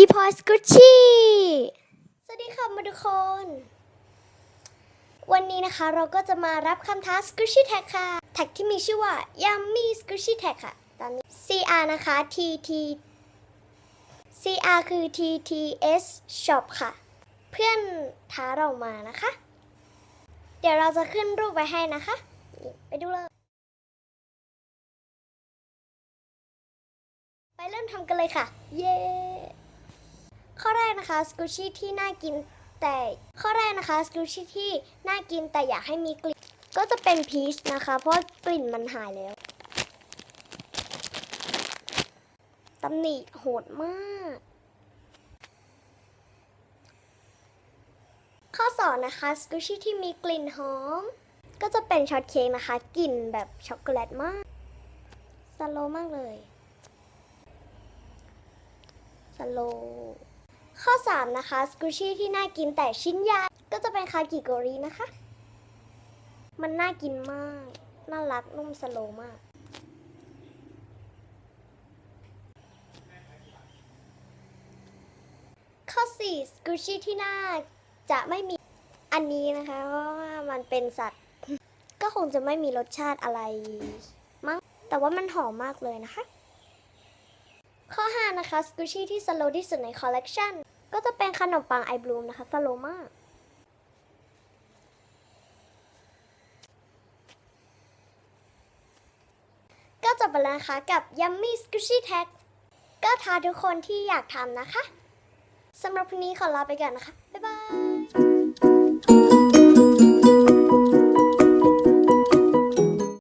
พีพอสกุชชี่สวัสดีค่ะมาทุกคนวันนี้นะคะเราก็จะมารับคำท้า Squishy Tag ค่ะแท็กที่มีชื่อว่า Yummy Squishy Tag ค่ะตอนนี้ CR นะคะ CR คือ TTS Shop ค่ะเพื่อนท้าเรามานะคะเดี๋ยวเราจะขึ้นรูปไว้ให้นะคะไปดูเลยไปเริ่มทำกันเลยค่ะเย้ข้อแรกนะคะ Squishy ที่น่ากินแต่อยากให้มีกลิ่นก็จะเป็นพีชนะคะเพราะกลิ่นมันหายแล้วตำหนิโหดมากข้อ2นะคะ Squishy ที่มีกลิ่นหอมก็จะเป็นช็อตเค้กนะคะกลิ่นแบบช็อกโกแลตมากสโลว์มากเลยสโลว์ข้อ3นะคะ Squishy ที่น่ากินแต่ชิ้นใหญ่ก็จะเป็นคากิโกรินะคะมันน่ากินมากน่ารักนุ่มสโลว์มากข้อ4 Squishy ที่น่าจะไม่มีอันนี้นะคะเพราะว่ามันเป็นสัตว์ก็คงจะไม่มีรสชาติอะไรมั้งแต่ว่ามันหอมมากเลยนะคะข้อ5นะคะ Squishy ที่สโลว์ที่สุดในคอลเลกชันก็จะเป็นขนมปังไอบลูมนะคะสโลว์มากก็จบไปแล้วนะคะกับ Yummy Squishy Tag ก็ท้าทุกคนที่อยากทำนะคะสำหรับวันนี้ขอลาไปก่อนนะคะ